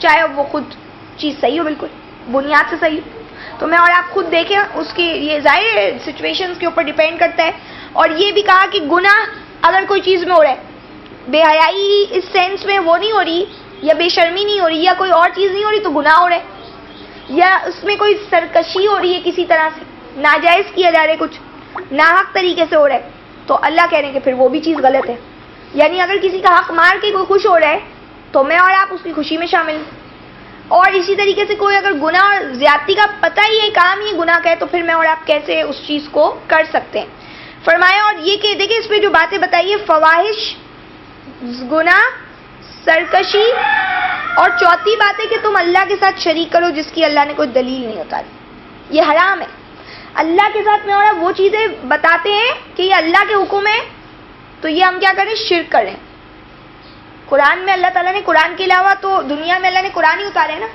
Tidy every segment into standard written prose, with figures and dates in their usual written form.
چاہے وہ خود چیز صحیح ہو، بالکل بنیاد سے صحیح ہو. تو میں اور آپ خود دیکھیں اس کی، یہ ظاہر سچویشنز کے اوپر ڈیپینڈ کرتا ہے. اور یہ بھی کہا کہ گناہ اگر کوئی چیز میں ہو رہا ہے، بے حیائی اس سینس میں وہ نہیں ہو رہی، یا بے شرمی نہیں ہو رہی، یا کوئی اور چیز نہیں ہو رہی تو گناہ ہو رہا ہے، یا اس میں کوئی سرکشی ہو رہی ہے، کسی طرح سے ناجائز کیا جا رہا ہے، کچھ ناحق طریقے سے ہو رہا ہے، تو اللہ کہہ رہے ہیں کہ پھر وہ بھی چیز غلط ہے. یعنی اگر کسی کا حق مار کے کوئی خوش ہو رہا ہے تو میں اور آپ اس کی خوشی میں شامل ہیں. اور اسی طریقے سے کوئی اگر گناہ اور زیادتی کا پتہ ہی ہے، کام ہی گناہ کا ہے، تو پھر میں اور آپ کیسے اس چیز کو کر سکتے ہیں. فرمایا اور یہ کہ دیکھیں اس میں جو باتیں بتائیے، فواحش، گناہ، سرکشی، اور چوتھی بات ہے کہ تم اللہ کے ساتھ شریک کرو جس کی اللہ نے کوئی دلیل نہیں اتاری. یہ حرام ہے. اللہ کے ساتھ میں اور آپ وہ چیزیں بتاتے ہیں کہ یہ اللہ کے حکم ہے، تو یہ ہم کیا کریں؟ شرک کریں. قرآن میں اللہ تعالیٰ نے، قرآن کے علاوہ تو دنیا میں اللہ نے قرآن ہی اتارے نا،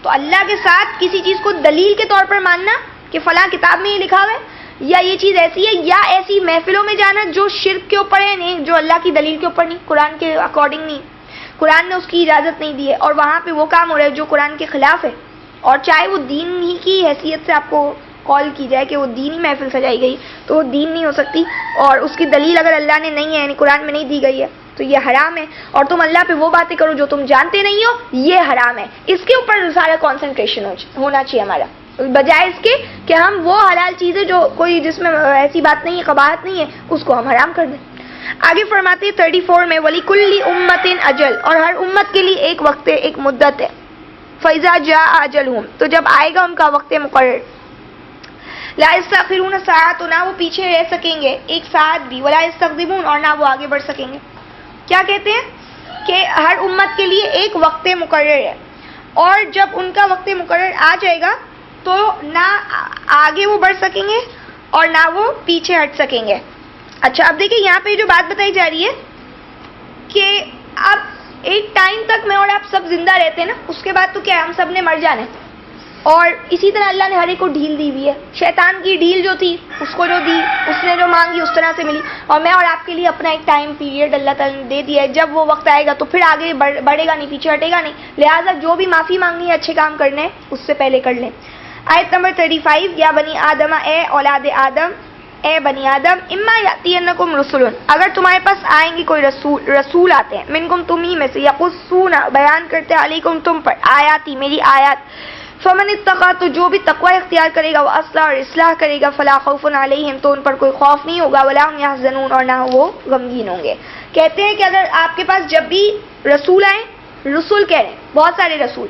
تو اللہ کے ساتھ کسی چیز کو دلیل کے طور پر ماننا کہ فلاں کتاب میں یہ لکھا ہوا ہے، یا یہ چیز ایسی ہے، یا ایسی محفلوں میں جانا جو شرک کے اوپر ہے، نہیں جو اللہ کی دلیل کے اوپر نہیں، قرآن کے اکارڈنگ نہیں، قرآن نے اس کی اجازت نہیں دی ہے، اور وہاں پہ وہ کام ہو رہا ہے جو قرآن کے خلاف ہے. اور چاہے وہ دین ہی کی حیثیت سے آپ کو کال کی جائے کہ وہ دینی محفل سجائی گئی، تو وہ دین نہیں ہو سکتی، اور اس کی دلیل اگر اللہ نے نہیں ہے، یعنی قرآن میں نہیں دی گئی ہے، تو یہ حرام ہے. اور تم اللہ پہ وہ باتیں کرو جو تم جانتے نہیں ہو، یہ حرام ہے. اس کے اوپر سارا کانسنٹریشن ہونا چاہیے ہمارا، بجائے اس کے کہ ہم وہ حلال چیزیں جو کوئی جس میں ایسی بات نہیں ہے، قباحت نہیں ہے، اس کو ہم حرام کر دیں. آگے فرماتے 34 میں وَلِكُلِّ أُمَّةٍ أَجَلٌ، اور ہر امت کے لیے ایک وقت ہے، ایک مدت ہے. فَإِذَا جَاءَ أَجَلُهُمْ، تو جب آئے گا ان کا وقت مقرر، لا يستأخرون ساعة، نہ وہ پیچھے رہ سکیں گے ایک ساعت بھی، ولا يستقدمون، اور نہ وہ آگے بڑھ سکیں گے. کیا کہتے ہیں کہ ہر امت کے لیے ایک وقت مقرر ہے، اور جب ان کا وقت مقرر آ جائے گا تو نہ آگے وہ بڑھ سکیں گے اور نہ وہ پیچھے ہٹ سکیں گے. اچھا اب دیکھیں یہاں پہ جو بات بتائی جا رہی ہے کہ اب ایک ٹائم تک میں اور آپ سب زندہ رہتے ہیں نا، اس کے بعد تو کیا ہم سب نے مر جانا ہے. اور اسی طرح اللہ نے ہر ایک کو ڈھیل دی ہوئی ہے. شیطان کی ڈھیل جو تھی اس کو جو دی، اس نے جو مانگی اس طرح سے ملی، اور میں اور آپ کے لیے اپنا ایک ٹائم پیریڈ اللہ تعالیٰ نے دے دیا ہے. جب وہ وقت آئے گا تو پھر آگے بڑھے گا نہیں، پیچھے ہٹے گا نہیں. لہٰذا جو بھی معافی مانگنی ہے، اچھے کام کرنے ہیں، اس سے پہلے کر لیں. آیت نمبر 35، یا بنی آدم، اے اولاد آدم، اے بنی آدم، اما یاتینکم رسل، اگر تمہارے پاس آئیں گے کوئی رسول آتے ہیں، منکم تمہیں میں سے، یقصون بیان کرتے ہیں، علیکم تم پر، آیاتی میری آیات، فمن اتقا تو جو بھی تقوی اختیار کرے گا، وہ اصلاح اور اصلاح کرے گا، فلا خوف علیہم تو ان پر کوئی خوف نہیں ہوگا، ولا هم یحزنون اور نہ وہ غمگین ہوں گے. کہتے ہیں کہ اگر آپ کے پاس جب بھی رسول آئیں، رسول کہہ رہے ہیں بہت سارے رسول،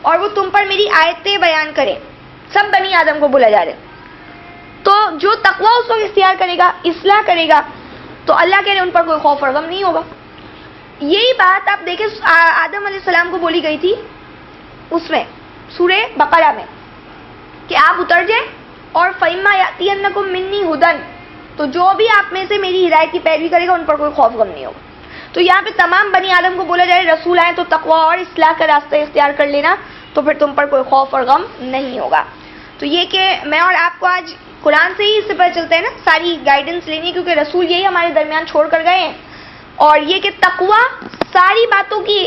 اور وہ تم پر میری آیتیں بیان کریں، سب بنی آدم کو بولا جا رہا ہے، تو جو تقوی اس وقت اختیار کرے گا، اصلاح کرے گا، تو اللہ کہہ رہے ہیں ان پر کوئی خوف اور غم نہیں ہوگا. یہی بات آپ دیکھیں آدم علیہ السلام کو بولی گئی تھی اس میں سورہ بقرہ میں کہ آپ اتر جائیں، اور فَإِمَّا يَأْتِيَنَّكُم مِّنِّي هُدًى، تو جو بھی آپ میں سے میری ہدایت کی پیروی کرے گا ان پر کوئی خوف غم نہیں ہوگا. تو یہاں پہ تمام بنی آدم کو بولا جائے رسول آئے تو تقوی اور اصلاح کا راستہ اختیار کر لینا، تو پھر تم پر کوئی خوف اور غم نہیں ہوگا. تو یہ کہ میں اور آپ کو آج قرآن سے ہی اس سے پتہ چلتا ہے نا ساری گائیڈنس لینی ہے، کیونکہ رسول یہی ہمارے درمیان چھوڑ کر گئے ہیں. اور یہ کہ تقوی ساری باتوں کی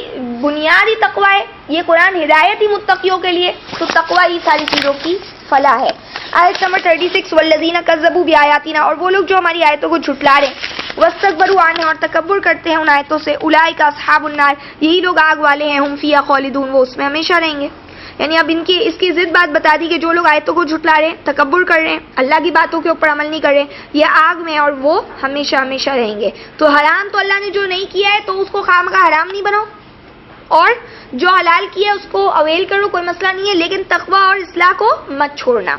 بنیادی تقوی ہے، یہ قرآن ہدایت ہی متقیوں کے لیے، تو تقوی ہی ساری چیزوں کی فلاح ہے. آیت نمبر 36، والذین کذبوا بآیاتنا، اور وہ لوگ جو ہماری آیتوں کو جھٹلا رہے ہیں، واستکبروا عنہا اور تکبر کرتے ہیں ان آیتوں سے، اولئک اصحاب النار، یہی لوگ آگ والے ہیں، ہم فیہا خالدون، وہ اس میں ہمیشہ رہیں گے. یعنی اب اس کی ضد بات بتا دی کہ جو لوگ آیتوں کو جھٹلا رہے ہیں، تکبر کر رہے ہیں، اللہ کی باتوں کے اوپر عمل نہیں کر رہے ہیں، یہ آگ میں اور وہ ہمیشہ ہمیشہ رہیں گے. تو حرام تو اللہ نے جو نہیں کیا ہے تو اس کو خامخواہ حرام نہیں بناؤ، اور جو حلال کیا ہے اس کو اویل کرو، کوئی مسئلہ نہیں ہے، لیکن تقوی اور اصلاح کو مت چھوڑنا.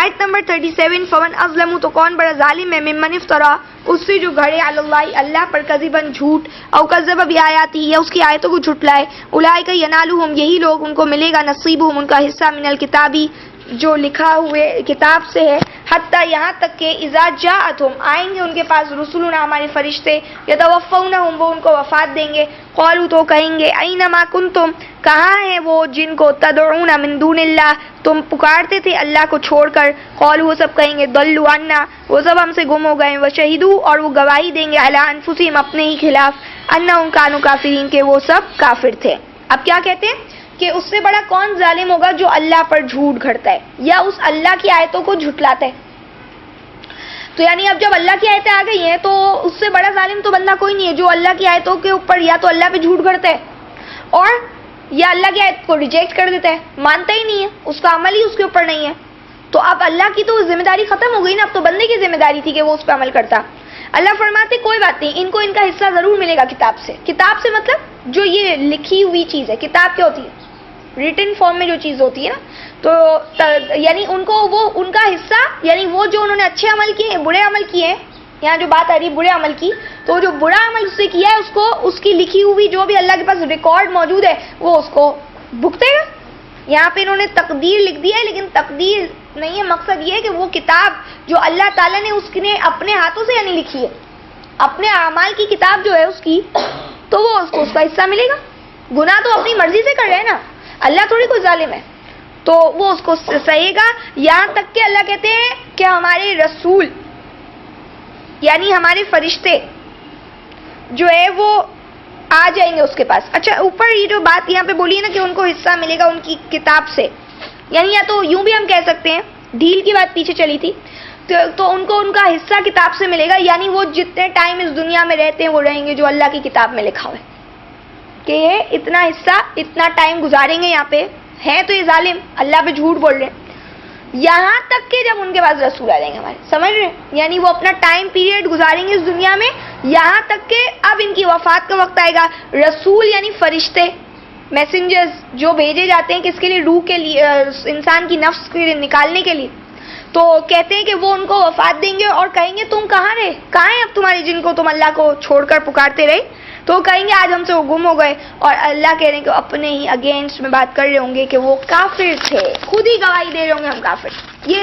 آیت نمبر 37، فمن اظلم، تو کون بڑا ظالم ہے، ممن افترا، اس سے جو گھڑے علی اللہ، اللہ پر کذبن، جھوٹ، او کذب بآیاتی، یا اس کی آیتوں کو جھٹلائے، اولئک ینالہم، یہی لوگ ان کو ملے گا، نصیبہم، ان کا حصہ، من الکتابی، جو لکھا ہوئے کتاب سے ہے، حتیٰ یہاں تک کہ اذا جاءتہم، آئیں گے ان کے پاس، رسولنا، ہمارے فرشتے، یتوفونہم، وہ ان کو وفات دیں گے، قالوا، تو کہیں گے، اینما کنتم، کہاں ہیں وہ جن کو تدعون من دون اللہ، تم پکارتے تھے اللہ کو چھوڑ کر، قالوا، وہ سب کہیں گے، ضلوا عنا، وہ سب ہم سے گم ہو گئے، وشہدوا، اور وہ گواہی دیں گے، علی انفسہم، اپنے ہی خلاف، انہم کانوا کافرین، کہ وہ سب کافر تھے. اب کیا کہتے ہیں کہ اس سے بڑا کون ظالم ہوگا جو اللہ پر جھوٹ گھڑتا ہے یا اس اللہ کی آیتوں کو جھٹلاتا ہے. تو یعنی اب جب اللہ کی آیتیں آ گئی ہیں تو اس سے بڑا ظالم تو بندہ کوئی نہیں ہے جو اللہ کی آیتوں کے اوپر یا تو اللہ پہ جھوٹ گھڑتا ہے اور یا اللہ کی آیت کو ریجیکٹ کر دیتا ہے, مانتا ہی نہیں ہے, اس کا عمل ہی اس کے اوپر نہیں ہے. تو اب اللہ کی تو ذمہ داری ختم ہو گئی نا, اب تو بندے کی ذمہ داری تھی کہ وہ اس پہ عمل کرتا. اللہ فرماتے کوئی بات نہیں, ان کو ان کا حصہ ضرور ملے گا کتاب سے. کتاب سے مطلب جو یہ لکھی ہوئی چیز ہے. کتاب کیا ہوتی ہے؟ ریٹن فارم میں جو چیز ہوتی ہے نا, تو یعنی ان کو وہ ان کا حصہ, یعنی وہ جو انہوں نے اچھے عمل کیے برے عمل کیے, یہاں جو بات آ رہی ہے برے عمل کی, تو جو برا عمل اس سے کیا ہے اس کو اس کی لکھی ہوئی جو بھی اللہ کے پاس ریکارڈ موجود ہے وہ اس کو بھگتے گا. یہاں پہ انہوں نے تقدیر لکھ دی ہے, لیکن تقدیر نہیں ہے, مقصد یہ ہے کہ وہ کتاب جو اللہ تعالیٰ نے اس نے اپنے ہاتھوں سے یعنی لکھی ہے, اپنے اعمال کی کتاب جو ہے اس کی, تو وہ اس کو اس کا حصہ ملے گا. گناہ تو اپنی مرضی سے کر رہے ہیں نا, اللہ تھوڑی کوئی ظالم ہے, تو وہ اس کو سہے گا. یہاں تک کہ اللہ کہتے ہیں کہ ہمارے رسول یعنی ہمارے فرشتے جو ہے وہ آ جائیں گے اس کے پاس. اچھا, اوپر یہ جو بات یہاں پہ بولی ہے نا کہ ان کو حصہ ملے گا ان کی کتاب سے, یعنی یا تو یوں بھی ہم کہہ سکتے ہیں, ڈھیل کی بات پیچھے چلی تھی, تو ان کو ان کا حصہ کتاب سے ملے گا, یعنی وہ جتنے ٹائم اس دنیا میں رہتے ہیں وہ رہیں گے جو اللہ کی کتاب میں لکھا ہوا ہے کہ یہ اتنا حصہ اتنا ٹائم گزاریں گے. یہاں پہ ہے تو یہ ظالم اللہ پہ جھوٹ بول رہے ہیں, یہاں تک کہ جب ان کے پاس رسول آ جائیں گے ہمارے, سمجھ رہے ہیں, یعنی وہ اپنا ٹائم پیریڈ گزاریں گے اس دنیا میں, یہاں تک کہ اب ان کی وفات کا وقت آئے گا. رسول یعنی فرشتے, میسنجرز جو بھیجے جاتے ہیں کس کے لیے؟ روح کے لیے, انسان کی نفس کے نکالنے کے لیے. تو کہتے ہیں کہ وہ ان کو وفات دیں گے اور کہیں گے تم کہاں رہے, کہاں ہیں اب تمہارے جن کو تم اللہ کو چھوڑ کر پکارتے رہے؟ تو کہیں گے آج ہم سے وہ گم ہو گئے. اور اللہ کہہ رہے ہیں کہ اپنے ہی اگینسٹ میں بات کر رہے ہوں گے کہ وہ کافر تھے, خود ہی گواہی دے رہے ہوں گے ہم کافر. یہ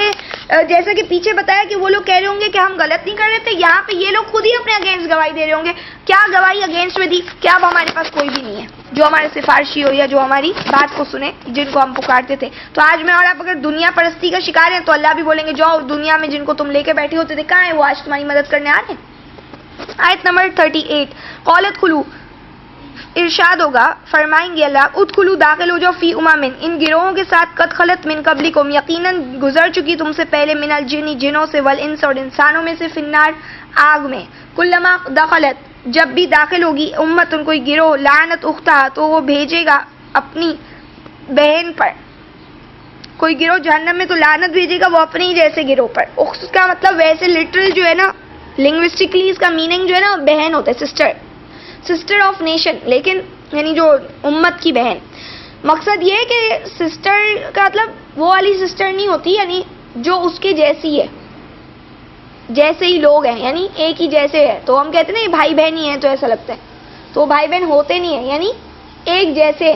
جیسا کہ پیچھے بتایا کہ وہ لوگ کہہ رہے ہوں گے کہ ہم غلط نہیں کر رہے تھے, یہاں پہ یہ لوگ خود ہی اپنے اگینسٹ گواہی دے رہے ہوں گے. کیا گواہی اگینسٹ میں دی کہ اب ہمارے پاس کوئی بھی نہیں ہے جو ہمارے سفارشی ہو یا جو ہماری بات کو سنے, جن کو ہم پکارتے تھے. تو آج میں اور آپ اگر دنیا پرستی کا شکار ہیں تو اللہ بھی بولیں گے جاؤ دنیا میں جن کو تم لے کے بیٹھے ہوتے تھے کہاں ہیں وہ, آج تمہاری مدد کرنے آ رہے ہیں. آیت نمبر 38, قولت خلو, ارشاد ہوگا, فرمائیں گے اللہ, ادخلوا داخل ہو جاؤ, فی امم, ان گروہوں کے ساتھ, قد خلت من قبلکم, یقیناً گزر چکی تم سے پہلے, من الجن, جنوں سے, والانس, اور انسانوں میں سے, فی النار, آگ میں, کلما دخلت, جب بھی داخل ہوگی, امتن, کوئی گروہ, لعنت اختہا, تو وہ بھیجے گا اپنی بہن پر. کوئی گروہ جہنم میں تو لعنت بھیجے گا وہ اپنے ہی جیسے گروہ پر. اخت کا مطلب ویسے لٹرل جو ہے نا, لنگوسٹکلی اس کا میننگ جو ہے نا بہن ہوتا ہے, سسٹر, سسٹر آف نیشن, لیکن یعنی جو امت کی بہن. مقصد یہ ہے کہ سسٹر کا مطلب وہ والی سسٹر نہیں ہوتی, یعنی جو اس کے جیسی ہے, جیسے ہی لوگ ہیں, یعنی ایک ہی جیسے ہے. تو ہم کہتے ہیں نا یہ بھائی بہن ہی ہیں, تو ایسا لگتا ہے, تو بھائی بہن ہوتے نہیں ہیں, یعنی ایک جیسے.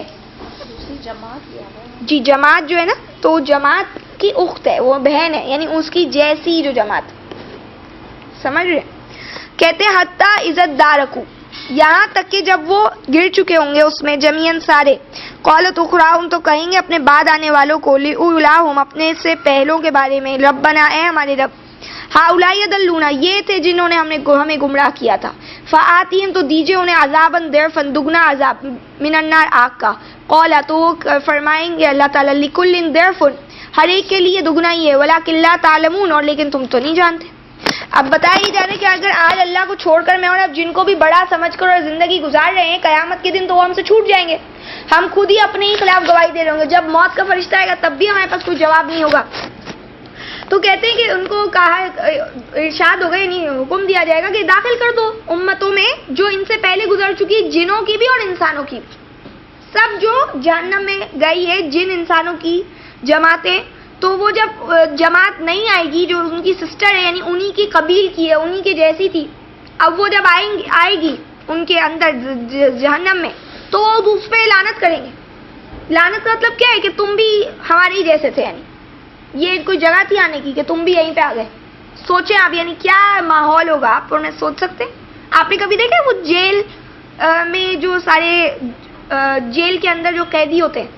جی, جماعت جو ہے نا, تو جماعت کی اخت ہے, وہ بہن ہے, یعنی اس کی جیسی جو جماعت, سمجھ رہے. کہتے ہیں حتی عزت دارکو, یہاں تک کہ جب وہ گر چکے ہوں گے اس میں, جمیعن سارے, قالت اخراہم, تو کہیں گے اپنے بعد آنے والوں کو, لأولاہم, اپنے سے پہلوں کے بارے میں, ربنا, اے ہمارے رب, ہؤلاء یضلون, یہ تھے جنہوں نے ہمیں گمراہ کیا تھا, فآتیہم, تو دیجئے انہیں, عذابا ضعفا, دگنا عذاب, من النار, آگ کا. قالا, تو وہ فرمائیں گے اللہ تعالیٰ, لکل ضعف, ہر ایک کے لیے دگنا ہی ہے, ولکن لا تعلمون, اور لیکن تم تو نہیں جانتے. اب بتایا ہی جا رہا ہے کہ اگر آج اللہ کو چھوڑ کر میں اور اب جن کو بھی بڑا سمجھ کر اور زندگی گزار رہے ہیں, قیامت کے دن تو وہ ہم سے چھوٹ جائیں گے, ہم خود ہی اپنے ہی خلاف گواہی دے رہے ہوں گے. جب موت کا فرشتہ آئے گا تب بھی ہمارے پاس کوئی جواب نہیں ہوگا. تو کہتے ہیں کہ ان کو کہا, ارشاد ہوگا, یعنی حکم دیا جائے گا کہ داخل کر دو امتوں میں جو ان سے پہلے گزر چکی, جنوں کی بھی اور انسانوں کی بھی, سب جو جہنم میں گئی ہے, جن انسانوں کی جماعتیں. تو وہ جب جماعت نہیں آئے گی جو ان کی سسٹر ہے, یعنی انہی کی قبیل کی ہے, انہی کے جیسی تھی, اب وہ جب آئے گی ان کے اندر جہنم میں, تو وہ اس پہ لعنت کریں گے. لعنت کا مطلب کیا ہے کہ تم بھی ہمارے ہی جیسے تھے, یعنی یہ کوئی جگہ تھی آنے کی کہ تم بھی یہیں پہ آ گئے. سوچیں آپ, یعنی کیا ماحول ہوگا, آپ انہیں سوچ سکتے. آپ نے کبھی دیکھا وہ جیل میں جو سارے جیل کے اندر جو قیدی ہوتے ہیں,